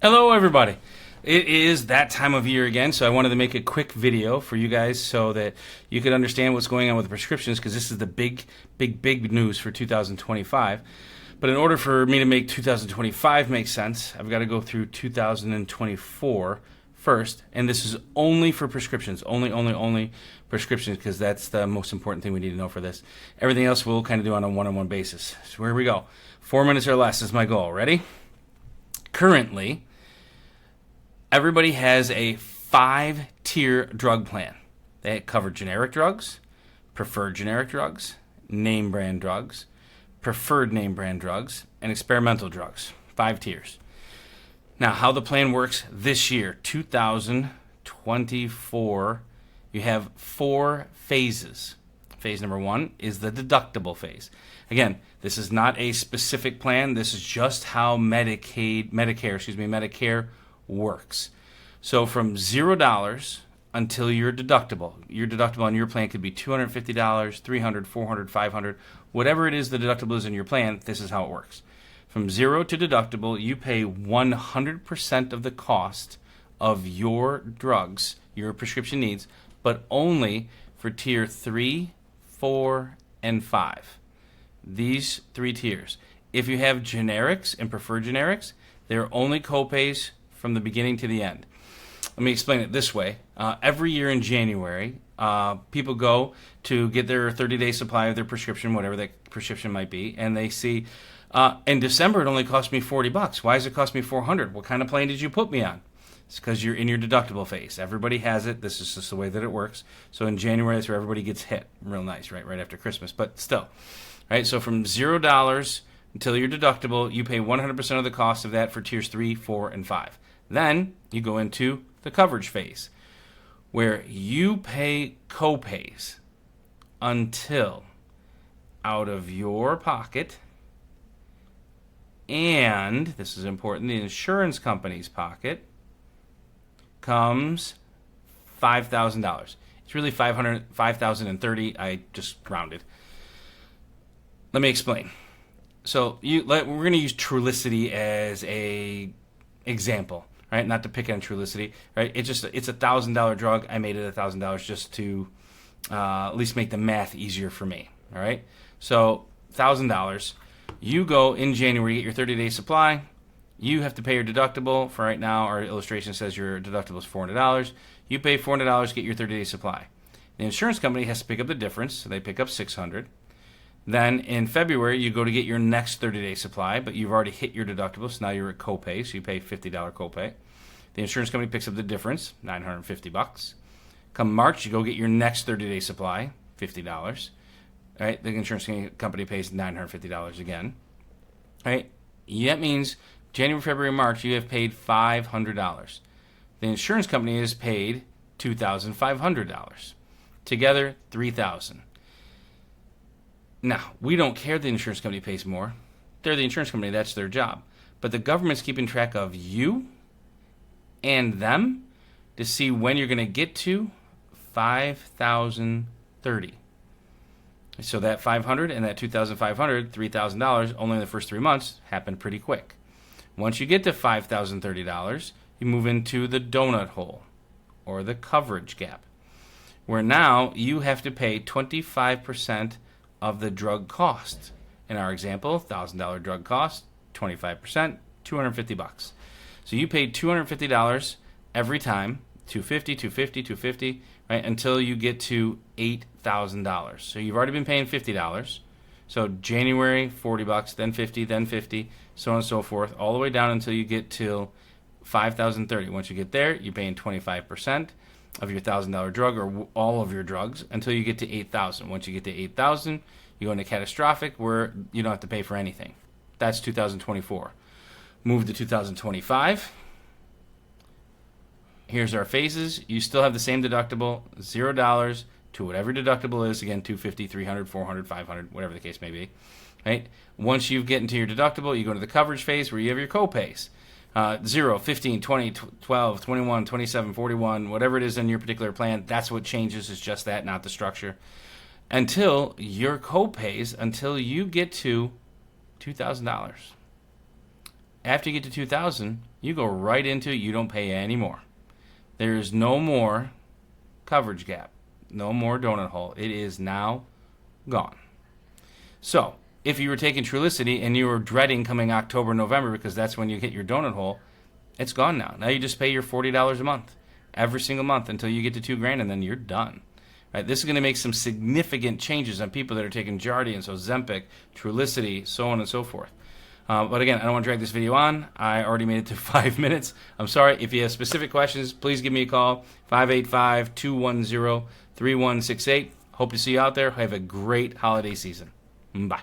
Hello, everybody. It is that time of year again, so I wanted to make a quick video for you guys so that you could understand what's going on with the prescriptions, because this is the big news for 2025. But in order for me to make 2025 make sense, I've got to go through 2024 first, and this is only for prescriptions, only prescriptions, because that's the most important thing we need to know for this. Everything else we'll kind of do on a one-on-one basis. So here we go. 4 minutes or less is my goal. Ready? Currently, everybody has a 5-tier drug plan. They cover generic drugs, preferred generic drugs, name brand drugs, preferred name brand drugs, and experimental drugs. 5 tiers. Now, how the plan works this year, 2024, you have 4 phases. Phase number 1 is the deductible phase. Again, this is not a specific plan. This is just how Medicare works. So from $0 until your deductible on your plan could be $250, $300, $400, $500, whatever it is the deductible is in your plan, this is how it works. From 0 to deductible, you pay 100% of the cost of your drugs, your prescription needs, but only for tier 3, 4, and 5. These 3 tiers. If you have generics and preferred generics, they're only copays from the beginning to the end. Let me explain it this way. Every year in January, people go to get their 30-day supply of their prescription, whatever that prescription might be, and they see, in December it only cost me $40. Why does it cost me $400? What kind of plan did you put me on? It's because you're in your deductible phase. Everybody has it. This is just the way that it works. So in January, that's where everybody gets hit. Real nice, right after Christmas, but still. Right? So from $0 until your deductible, you pay 100% of the cost of that for tiers 3, 4, and 5. Then you go into the coverage phase, where you pay copays until out of your pocket, and this is important, the insurance company's pocket, comes $5,000. It's really $5,030. I just rounded. Let me explain. So we're going to use Trulicity as a example, right? Not to pick on Trulicity, right? It's a $1,000 drug. I made it $1,000 just to at least make the math easier for me. All right. So $1,000. You go in January, get your 30-day supply. You have to pay your deductible. For right now, our illustration says your deductible is $400. You pay $400, get your 30-day supply. The insurance company has to pick up the difference, so they pick up $600. Then in February, you go to get your next 30-day supply, but you've already hit your deductible, so now you're at copay, so you pay $50 copay. The insurance company picks up the difference, $950. Come March, you go get your next 30-day supply, $50. Right? The insurance company pays $950 again. Right? That means January, February, March, you have paid $500. The insurance company has paid $2,500. Together, $3,000. Now, we don't care the insurance company pays more. They're the insurance company. That's their job. But the government's keeping track of you and them to see when you're going to get to $5,030. So that $500 and that $2,500, $3,000, only in the first 3 months, happened pretty quick. Once you get to $5,030, you move into the donut hole, or the coverage gap, where now you have to pay 25% of the drug cost. In our example, $1,000 drug cost, 25%, $250. So you pay $250 every time, $250, $250, $250, right, until you get to $8,000. So you've already been paying $50. So January, $40, then $50, then $50, so on and so forth, all the way down until you get till $5,030. Once you get there, you're paying 25% of your $1,000 drug, or all of your drugs, until you get to $8,000. Once you get to $8,000, you go into catastrophic, where you don't have to pay for anything. That's 2024. Move to 2025. Here's our phases. You still have the same deductible, $0 to whatever deductible is. Again, $250, $300, $400, $500, whatever the case may be. Right? Once you get into your deductible, you go to the coverage phase, where you have your copays. 0, 15, 20, 12, 21, 27, 41, whatever it is in your particular plan, that's what changes, is just that, not the structure. Until your copays, until you get to $2,000. After you get to 2,000, you go right into it. You don't pay any more. There's no more coverage gap. No more donut hole. It is now gone. So, if you were taking Trulicity and you were dreading coming October, November, because that's when you hit your donut hole, it's gone now. Now you just pay your $40 a month every single month until you get to $2,000, and then you're done. Right? This is going to make some significant changes on people that are taking Jardiance, Ozempic, Trulicity, so on and so forth. But again, I don't want to drag this video on. I already made it to 5 minutes. I'm sorry. If you have specific questions, please give me a call, 585-210-3168. Hope to see you out there. Have a great holiday season. Bye.